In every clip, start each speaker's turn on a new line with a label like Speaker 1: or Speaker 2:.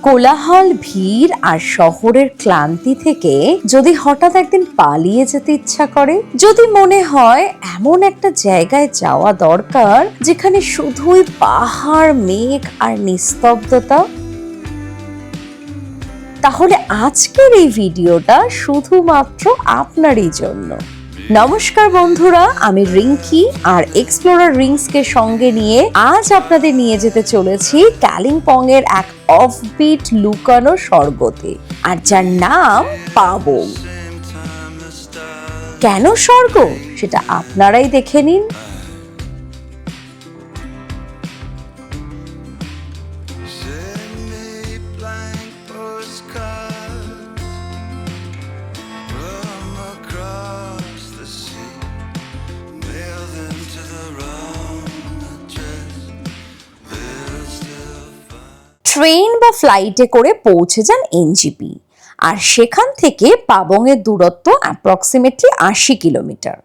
Speaker 1: কোলাহল, ভিড় আর শহরের ক্লান্তি থেকে যদি হঠাৎ একদিন পালিয়ে যেতে ইচ্ছা করে, যদি মনে হয় এমন একটা জায়গায় যাওয়া দরকার যেখানে শুধুই পাহাড়, মেঘ আর নিস্তব্ধতা, তাহলে আজকের এই ভিডিওটা শুধুমাত্র আপনারই জন্য। নমস্কার বন্ধুরা, আমি রিঙ্কি আর এক্সপ্লোরার রিংসকে সঙ্গে নিয়ে আজ আপনাদের নিয়ে যেতে চলেছি কালিম্পং এর এক অফবিট লুকানো স্বর্গতে, আর যার নাম পাবং। কেন স্বর্গ সেটা আপনারাই দেখে নিন। ট্রেন বা ফ্লাইটে করে পৌঁছে যান এনজিপি, আর সেখান থেকে পাবংয়ের দূরত্ব অ্যাপ্রক্সিমেটলি ৮০ কিলোমিটার,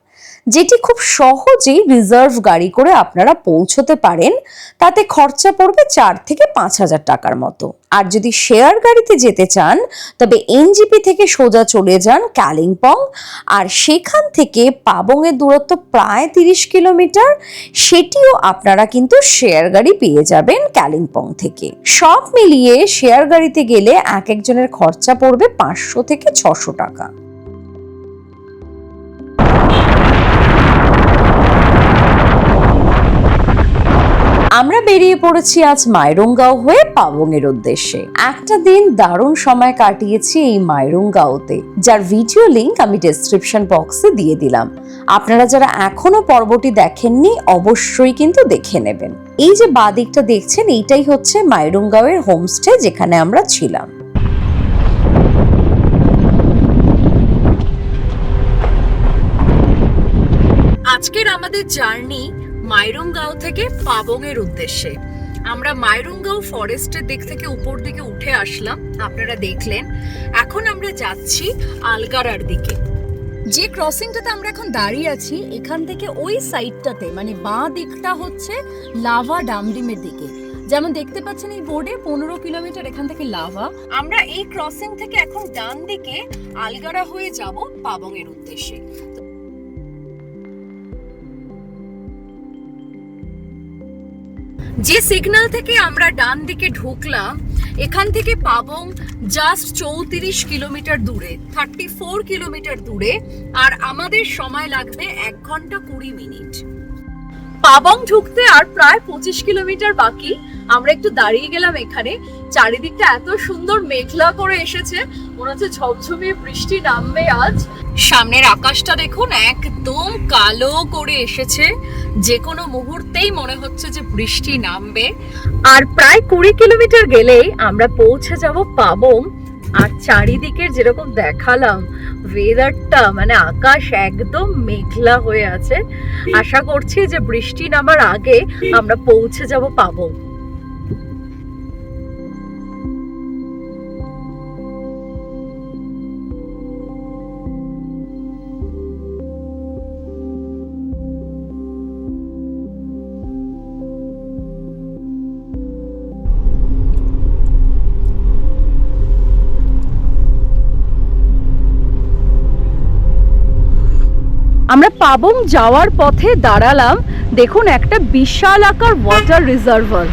Speaker 1: যেটি খুব সহজেই রিজার্ভ গাড়ি করে আপনারা পৌঁছতে পারেন। তাতে খরচা পড়বে ৪ থেকে ৫ হাজার টাকার মতো। আর যদি শেয়ার গাড়িতে যেতে চান তবে এনজিপি থেকে সোজা চলে যান কালিম্পং, আর সেখান থেকে পাবংয়ের দূরত্ব প্রায় ৩০ কিলোমিটার। সেটিও আপনারা কিন্তু শেয়ার গাড়ি পেয়ে যাবেন কালিম্পং থেকে। সব মিলিয়ে শেয়ার গাড়িতে গেলে এক একজনের খরচা পড়বে ৫০০ থেকে ৬০০ টাকা। আমরা বেরিয়ে পড়েছি আজ মাইরুঙ্গাও হয়ে পাবংয়ের উদ্দেশ্যে। একটা দিন দারুণ সময় কাটিয়েছি এই মাইরুঙ্গাওতে, যার ভিডিও লিংক আমি ডেসক্রিপশন বক্সে দিয়ে দিলাম। আপনারা যারা এখনো পর্বটি দেখেননি অবশ্যই কিন্তু দেখে নেবেন। এই যে বাঁ দিকটা দেখছেন, এইটাই হচ্ছে মাইরুঙ্গাওয়ের হোমস্টে যেখানে আমরা ছিলাম। আজকের আমাদের জার্নি মাইরুঙ্গাও থেকে পাবং এর উদ্দেশ্যে। আমরা মাইরুঙ্গাও ফরেস্টের দিক থেকে উপর দিকে উঠে আসলাম, আপনারা দেখলেন। এখন আমরা যাচ্ছি আলগারার দিকে। যে ক্রসিংটাতে আমরা এখন দাঁড়িয়ে আছি, এখান থেকে ওই সাইডটাতে মানে বাঁ দিকটা হচ্ছে লাভা ডামডিমের দিকে। যেমন দেখতে পাচ্ছেন এই বোর্ডে ১৫ কিলোমিটার এখান থেকে লাভা। আমরা এই ক্রসিং থেকে এখন ডান দিকে আলগারা হয়ে যাব পাবং এর উদ্দেশ্যে। যে সিগন্যাল থেকে আমরা ডান দিকে ঢুকলাম, এখান থেকে পাবং জাস্ট ৩৪ কিলোমিটার দূরে, ৩৪ কিলোমিটার দূরে, আর আমাদের সময় লাগবে ১ ঘন্টা ২০ মিনিট। পাবং ঢুকতে আর প্রায় ২৫ কিলোমিটার বাকি। আমরা একটু দাঁড়িয়ে গেলাম এখানে। চারিদিকটা এত সুন্দর মেঘলা করে এসেছে, মনে হচ্ছে ঝমঝমিয়ে বৃষ্টি নামবে আজ। সামনের আকাশটা দেখুন, একদম কালো করে এসেছে। যে কোনো মুহূর্তেই মনে হচ্ছে যে বৃষ্টি নামবে। আর প্রায় ২০ কিলোমিটার গেলেই আমরা পৌঁছে যাব পাবং। আর চারিদিকের যেরকম দেখালাম ওয়েদারটা, মানে আকাশ একদম মেঘলা হয়ে আছে। আশা করছি যে বৃষ্টি নামার আগে আমরা পৌঁছে যাব পাবং। আমরা পাবং যাওয়ার পথে দাঁড়ালাম, দেখুন একটা বিশাল আকার ওয়াটার রিজার্ভার।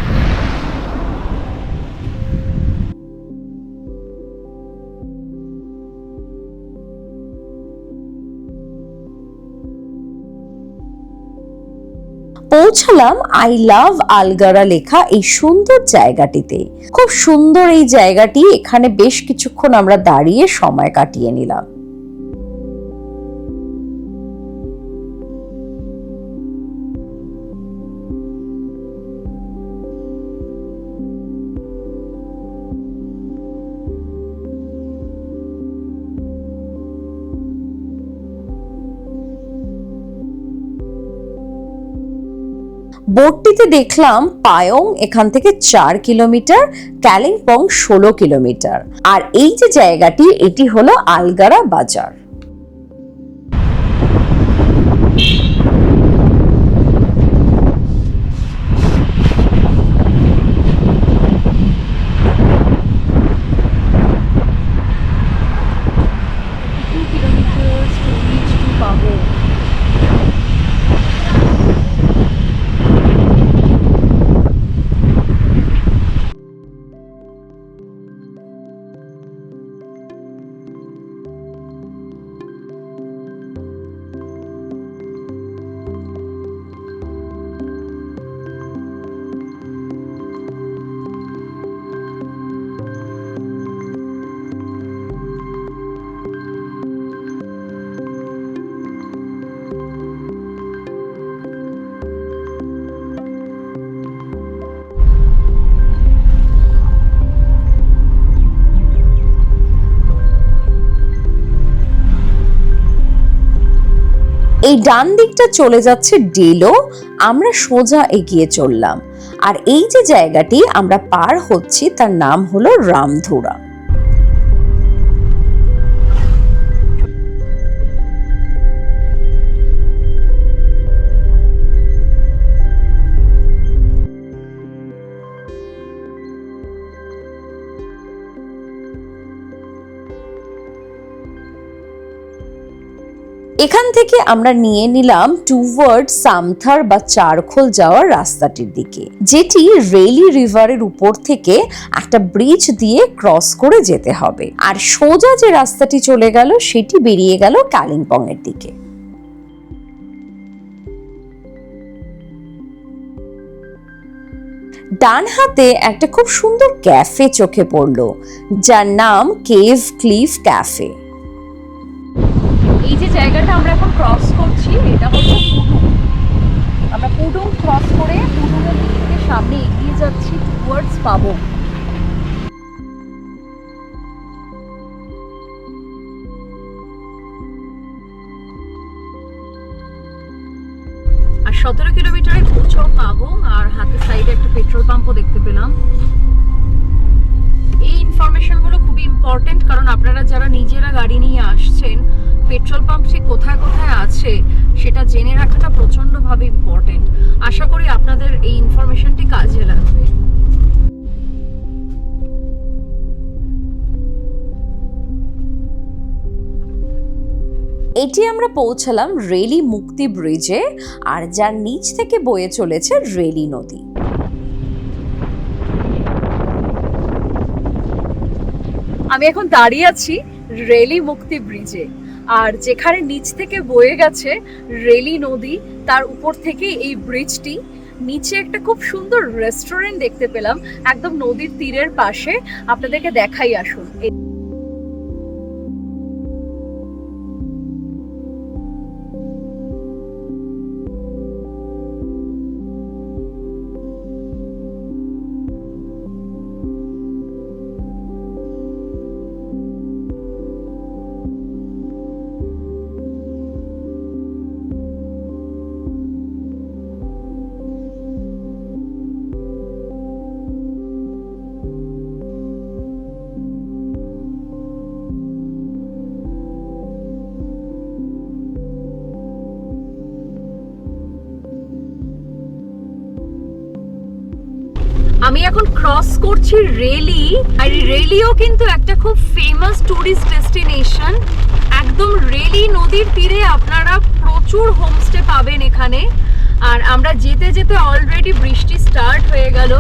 Speaker 1: পৌঁছালাম আই লাভ আলগারা লেখা এই সুন্দর জায়গাটিতে। খুব সুন্দর এই জায়গাটি। এখানে বেশ কিছুক্ষণ আমরা দাঁড়িয়ে সময় কাটিয়ে নিলাম। বোর্ডটিতে দেখলাম পায়ং এখান থেকে ৪ কিলোমিটার, কালিম্পং ১৬ কিলোমিটার। আর এই যে জায়গাটি, এটি হলো আলগারা বাজার।
Speaker 2: এই ডান দিকটা চলে যাচ্ছে ডেলো, আমরা সোজা এগিয়ে চললাম। আর এই যে জায়গাটি আমরা পার হচ্ছি তার নাম হলো রামধুরা। এখান থেকে আমরা নিয়ে নিলাম টুয়ার্ড সামথার বা চারখোল যাওয়ার রাস্তাটির দিকে, যেটি রেলি রিভারের উপর থেকে একটা ব্রিজ দিয়ে ক্রস করে যেতে হবে। আর সোজা যে রাস্তাটি চলে গেল সেটি বেরিয়ে গেল কালিম্পং এর দিকে। ডান হাতে একটা খুব সুন্দর ক্যাফে চোখে পড়লো, যার নাম কেভ ক্লিফ ক্যাফে।
Speaker 1: এই যে জায়গাটা আমরা এখন ক্রস করছি এটা হচ্ছে পুডুং। আমরা পুডুং ক্রস করে পুডুংয়ের দিকে সামনে এগিয়ে যাচ্ছি টুয়ার্ডস পাবং। আর 17 কিলোমিটারে পৌঁছাও পাবং, আর হাতের সাইডে একটা পেট্রোল পাম্পও দেখতে পেলাম। এই ইনফরমেশনগুলো খুবই ইম্পর্টেন্ট, কারণ আপনারা যারা নিজেরা গাড়ি নিয়ে আসছেন পেট্রোল পাম্প ঠিক কোথায় কোথায় আছে সেটা জেনে রাখাটা প্রচন্ডভাবে ইম্পর্টেন্ট। আশা করি আপনাদের এই ইনফরমেশনটি কাজে লাগবে।
Speaker 2: এটি আমরা পৌঁছালাম রেলি মুক্তি ব্রিজে, আর যার নিচ থেকে বয়ে চলেছে রেলি নদী।
Speaker 1: আমি এখন দাঁড়িয়ে আছি রেলি মুক্তি ব্রিজে, আর যেখানে নিচ থেকে বয়ে গেছে রেলি নদী তার উপর থেকে এই ব্রিজটি। নিচে একটা খুব সুন্দর রেস্টুরেন্ট দেখতে পেলাম একদম নদীর তীরের পাশে, আপনাদেরকে দেখাই আসুন। আমি এখন ক্রস করছি রেলি, আর রেলিও কিন্তু একটা খুব ফেমাস টুরিস্ট ডেস্টিনেশন। একদম রেলি নদীর তীরে আপনারা প্রচুর হোমস্টে পাবেন এখানে। আর আমরা যেতে যেতে অলরেডি বৃষ্টি স্টার্ট হয়ে গেল।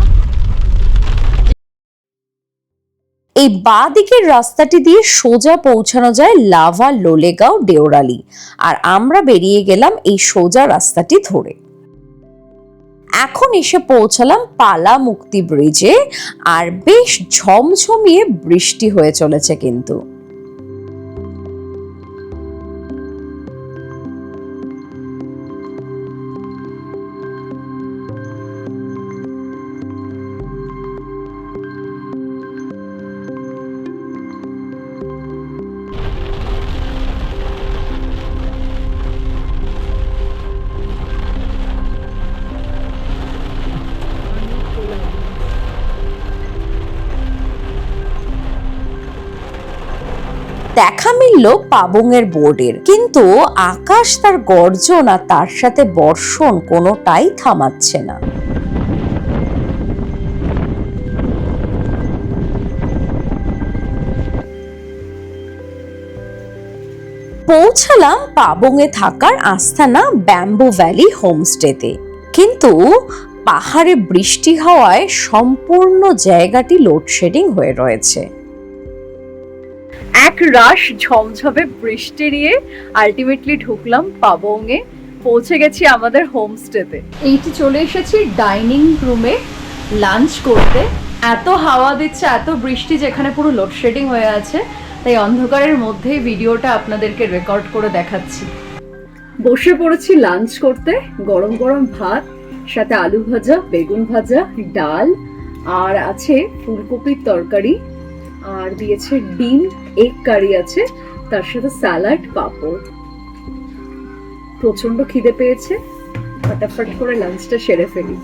Speaker 2: এই বাঁ দিকের রাস্তাটি দিয়ে সোজা পৌঁছানো যায় লাভা লোলেগাঁও দেওরালি, আর আমরা বেরিয়ে গেলাম এই সোজা রাস্তাটি ধরে। এখন এসে পৌঁছালাম পালা মুক্তি ব্রিজে, আর বেশ ঝমঝমিয়ে বৃষ্টি হয়ে চলেছে কিন্তু। দেখা মিলল পাবংয়ের বোর্ডের, কিন্তু আকাশ তার গর্জন আর তার সাথে বর্ষণ কোনোটাই থামাচ্ছে না। পৌঁছালাম পাবংয়ে থাকার আস্তানা ব্যাম্বো ভ্যালি হোমস্টেতে, কিন্তু পাহাড়ে বৃষ্টি হওয়ায় সম্পূর্ণ জায়গাটি লোডশেডিং হয়ে রয়েছে।
Speaker 1: এক রাশ ঝমঝমে বৃষ্টি নিয়ে আলটিমেটলি ঢুকলাম পাবংয়ে, পৌঁছে গেছি আমাদের হোমস্টেতে। এইটি চলে এসেছি ডাইনিং রুমে লাঞ্চ করতে। এত হাওয়া দিচ্ছে, এত বৃষ্টি, যেখানে পুরো লোডশেডিং হয়ে আছে, তাই অন্ধকারের মধ্যেই ভিডিওটা আপনাদেরকে রেকর্ড করে দেখাচ্ছি। বসে পড়েছি লাঞ্চ করতে। গরম গরম ভাত, সাথে আলু ভাজা, বেগুন ভাজা, ডাল, আর আছে ফুলকপির তরকারি, আর দিয়েছে ডিম, এগ কারি আছে, তার সাথে স্যালাড, পাঁপড়। প্রচন্ড খিদে পেয়েছে, ফটাফট করে লাঞ্চটা সেরে ফেলি।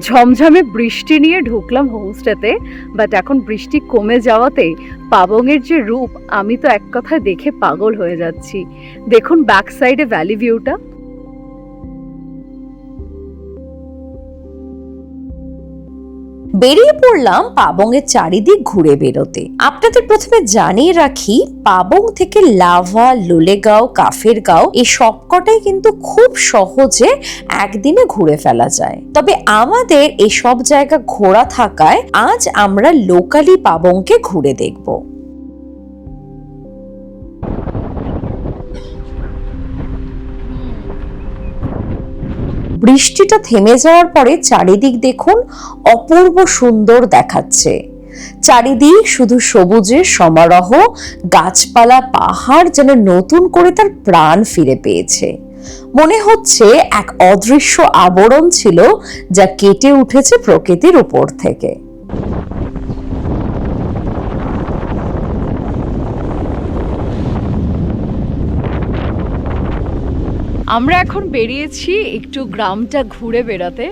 Speaker 1: ঝমঝমে বৃষ্টি নিয়ে ঢুকলাম হোমস্টেতে, বাট এখন বৃষ্টি কমে যাওয়াতে পাবংয়ের যে রূপ, আমি তো এক কথায় দেখে পাগল হয়ে যাচ্ছি। দেখুন ব্যাক সাইডে ভ্যালি ভিউটা।
Speaker 2: বেরিয়ে পড়লাম পাবংয়ের চারিদিক ঘুরে বেরোতে। আপনাদের প্রথমে জানিয়ে রাখি, পাবং থেকে লাভা, লোলেগাঁও, কাফেরগাঁও এই সবকটাই কিন্তু খুব সহজে একদিনে ঘুরে ফেলা যায়। তবে আমাদের এই সব জায়গা ঘোরা থাকায় আজ আমরা লোকালি পাবংকে ঘুরে দেখব। বৃষ্টিটা থেমে যাওয়ার পরে চারিদিক দেখুন অপূর্ব সুন্দর দেখাচ্ছে। চারিদিক শুধু সবুজের সমারোহ, গাছপালা, পাহাড় যেন নতুন করে তার প্রাণ ফিরে পেয়েছে। মনে হচ্ছে এক অদৃশ্য আবরণ ছিল যা কেটে উঠেছে প্রকৃতির উপর থেকে।
Speaker 1: আমরা এখন বেরিয়েছি একটু গ্রামটা ঘুরে বেড়াতে,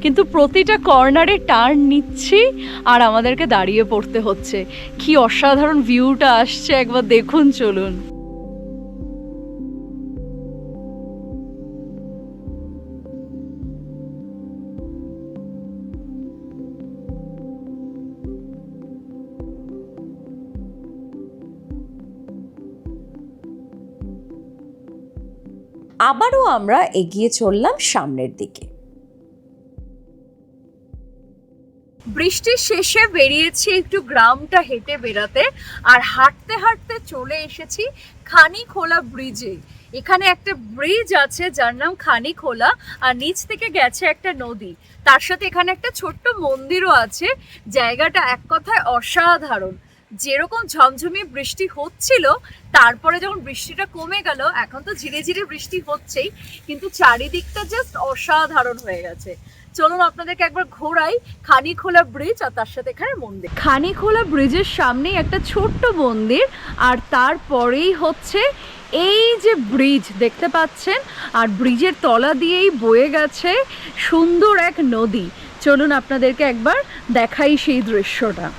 Speaker 1: কিন্তু প্রতিটা কর্নারে টার্ন নিচ্ছি আর আমাদেরকে দাঁড়িয়ে পড়তে হচ্ছে। কি অসাধারণ ভিউটা আসছে, একবার দেখুন, চলুন।
Speaker 2: আবারও আমরা এগিয়ে চললাম সামনের দিকে।
Speaker 1: বৃষ্টির শেষে বেরিয়েছি একটু গ্রামটা হেঁটে বেড়াতে, আর হাঁটতে হাঁটতে চলে এসেছি খানিখোলা ব্রিজে। এখানে একটা ব্রিজ আছে যার নাম খানিখোলা, আর নিচ থেকে গেছে একটা নদী। তার সাথে এখানে একটা ছোট্ট মন্দিরও আছে। জায়গাটা এক কথায় অসাধারণ। যেরকম ঝমঝমিয়ে বৃষ্টি হচ্ছিল, তারপরে যখন বৃষ্টিটা কমে গেল, এখন তো ধীরে ধীরে বৃষ্টি হচ্ছেই, কিন্তু চারিদিকটা জাস্ট অসাধারণ হয়ে গেছে। চলুন আপনাদেরকে একবার ঘোরাই খানিখোলা ব্রিজ, আর তার সাথে এখানে মন্দির। খানিখোলা ব্রিজের সামনেই একটা ছোট্ট মন্দির, আর তারপরেই হচ্ছে এই যে ব্রিজ দেখতে পাচ্ছেন, আর ব্রিজের তলা দিয়েই বয়ে গেছে সুন্দর এক নদী। চলুন আপনাদেরকে একবার দেখাই সেই দৃশ্যটা।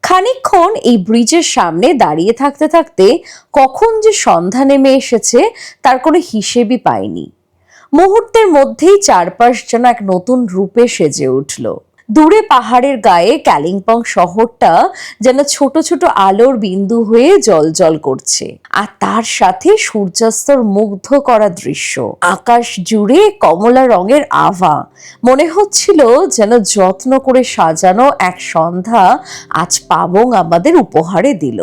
Speaker 2: খানিকক্ষণ এই ব্রিজের সামনে দাঁড়িয়ে থাকতে থাকতে কখন যে সন্ধ্যা নেমে এসেছে তার কোনো হিসেবই পাইনি। মুহূর্তের মধ্যেই চারপাশ যেন এক নতুন রূপে সেজে উঠল। দূরে পাহাড়ের গায়ে কালিম্পং শহরটা যেন ছোট ছোট আলোর বিন্দু হয়ে জ্বলজ্বল করছে, আর তার সাথে সূর্যাস্তর মুগ্ধ করা দৃশ্য। আকাশ জুড়ে কমলা রঙের আভা। মনে হচ্ছিল যেন যত্ন করে সাজানো এক সন্ধ্যা আজ পাবং আমাদের উপহারে দিল।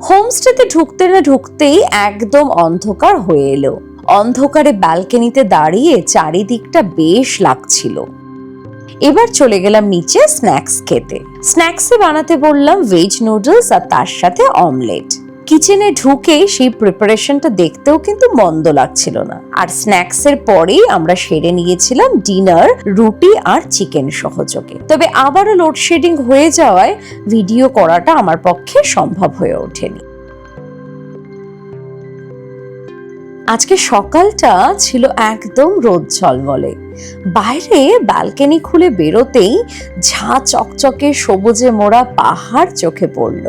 Speaker 2: হোমস্টেতে ঢুকতে না ঢুকতেই একদম অন্ধকার হয়ে এলো। অন্ধকারে ব্যালকনিতে দাঁড়িয়ে চারিদিকটা বেশ লাগছিল। এবার চলে গেলাম নিচে স্ন্যাক্স খেতে। স্ন্যাক্সে বানাতে বললাম ভেজ নুডলস আর তার সাথে অমলেট। কিচেনে ঢুকে সেই প্রিপারেশনটা দেখতেও কিন্তু মন্দ লাগছিল না। আর স্ন্যাক্সের পরেই আমরা সেরে নিয়েছিলাম ডিনার, রুটি আর চিকেন সহযোগে। তবে আবারও লোডশেডিং হয়ে যাওয়ায় ভিডিও করাটা আমার পক্ষে সম্ভব হয়ে ওঠেনি। আজকে সকালটা ছিল একদম রোদ ঝলমলে। বাইরে ব্যালকনি খুলে বেরোতেই ঝাঁ চকচকে সবুজে মোড়া পাহাড় চোখে পড়ল।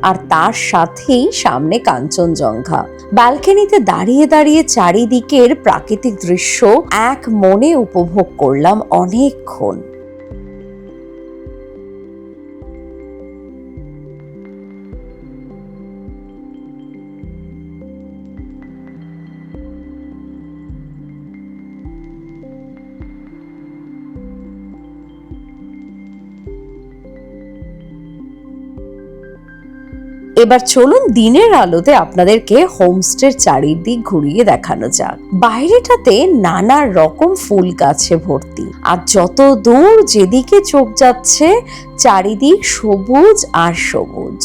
Speaker 2: আর তার সাথেই সামনে কাঞ্চনজঙ্ঘা। ব্যালকনিতে দাঁড়িয়ে দাঁড়িয়ে চারিদিকের প্রাকৃতিক দৃশ্য এক মনে উপভোগ করলাম অনেকক্ষণ। এবার চলুন দিনের আলোতে আপনাদেরকে হোমস্টের চারিদিক ঘুরিয়ে দেখানো যাক। বাইরেটাতে নানা রকম ফুল গাছে ভর্তি, আর যত দূর যেদিকে চোখ যাচ্ছে চারিদিক সবুজ আর সবুজ।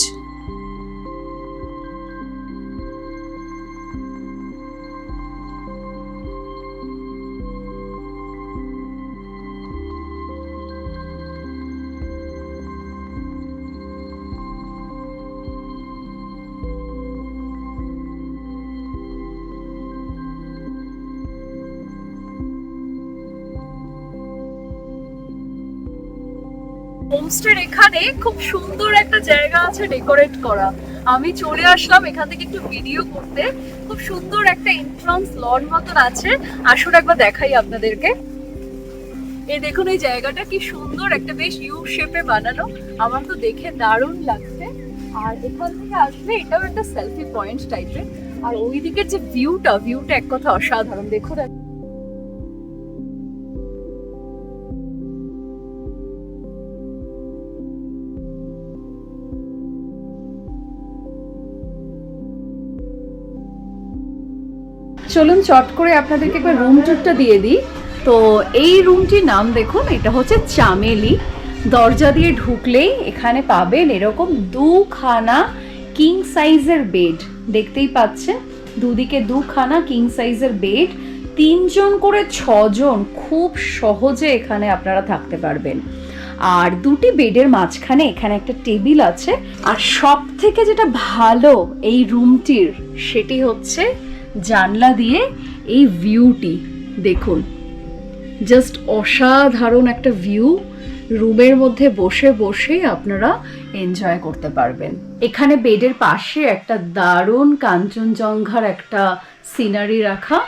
Speaker 1: হোমস্টের এখানে খুব সুন্দর একটা জায়গা আছে ডেকোরেট করা। আমি চলে আসলাম এখান থেকে একটু ভিডিও করতে। খুব সুন্দর একটা এন্ট্রান্স লন মতন আছে, আসুন একবার দেখাই আপনাদেরকে। এই দেখুন এই জায়গাটা কি সুন্দর, একটা বেশ ইউ শেপে বানানো, আমার তো দেখে দারুণ লাগছে। আর এখান থেকে আসলে এটাও একটা সেলফি পয়েন্ট টাইপের। আর ওই দিকের যে ভিউটা এক কথা অসাধারণ। দেখুন চলুন চট করে আপনাদেরকে একবার রুম টুরটা দিয়ে দিই। তো এই রুমটির নাম দেখুন, এটা হচ্ছে চামেলি। দরজা দিয়ে ঢুকলেই এখানে পাবেন এরকম দুখানা কিং সাইজের বেড, দেখতেই পাচ্ছেন দুদিকে দুখানা কিং সাইজের বেড। 3 জন করে 6 জন খুব সহজে এখানে আপনারা থাকতে পারবেন। আর দুটি বেডের মাঝখানে এখানে একটা টেবিল আছে। আর সব থেকে যেটা ভালো এই রুমটির সেটি হচ্ছে জানলা দিয়ে এই ভিউটি দেখুন, জাস্ট অসাধারণ একটা ভিউ। রুমের মধ্যে বসে বসে আপনারা এনজয় করতে পারবেন। এখানে বেডের পাশে একটা দারুণ কাঞ্চনজঙ্ঘার একটা সিনারি রাখা।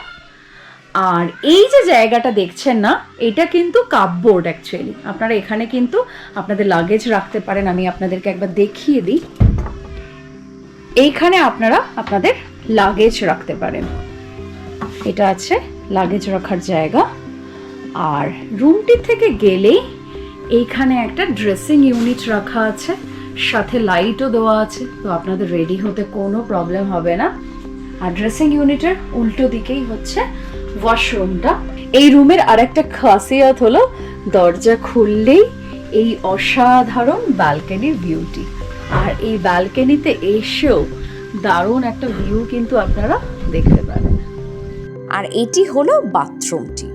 Speaker 1: আর এই যে জায়গাটা দেখছেন না, এটা কিন্তু কাপবোর্ড অ্যাকচুয়ালি। আপনারা এখানে কিন্তু আপনাদের লাগেজ রাখতে পারেন। আমি আপনাদেরকে একবার দেখিয়ে দিই। এইখানে আপনারা আপনাদের লাগেজ রাখতে পারেন। এটা আছে লাগেজ রাখার জায়গা। আর রুমটি থেকে গেলেই এইখানে একটা ড্রেসিং ইউনিট রাখা আছে, সাথে লাইটও দেওয়া আছে, তো আপনাদের রেডি হতে কোনো প্রবলেম হবে না। আর ড্রেসিং ইউনিটের উল্টো দিকেই হচ্ছে ওয়াশরুমটা। এই রুমের আরেকটা খাসিয়াত হলো দরজা খুললেই এই অসাধারণ ব্যালকনির ভিউটি। আর এই ব্যালকনিতে এসেও দারুণ একটা ভিউ কিন্তু আপনারা দেখতে পারেন।
Speaker 2: আর এটি হলো বাথরুমটি।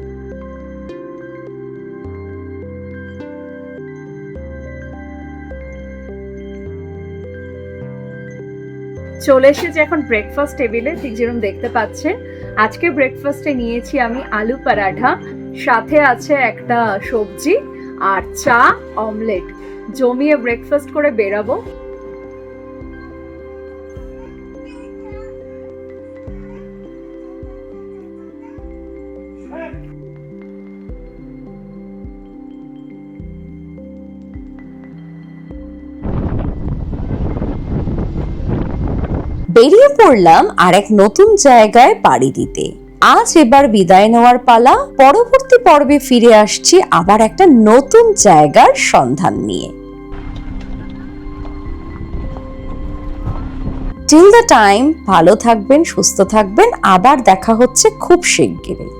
Speaker 1: চলে এসেছে এখন ব্রেকফাস্ট টেবিলে। ঠিক যেরকম দেখতে পাচ্ছেন, আজকে ব্রেকফাস্টে নিয়েছি আমি আলু পরাঠা, সাথে আছে একটা সবজি আর চা, অমলেট। জমিয়ে ব্রেকফাস্ট করে বেরাবো।
Speaker 2: বেরিয়ে পড়লাম আর এক নতুন জায়গায় পাড়ি দিতে। আজ এবার বিদায় নেওয়ার পালা। পরবর্তী পর্বে ফিরে আসছি আবার একটা নতুন জায়গার সন্ধান নিয়ে। টিল দ্য টাইম ভালো থাকবেন, সুস্থ থাকবেন। আবার দেখা হচ্ছে খুব শিগগিরই।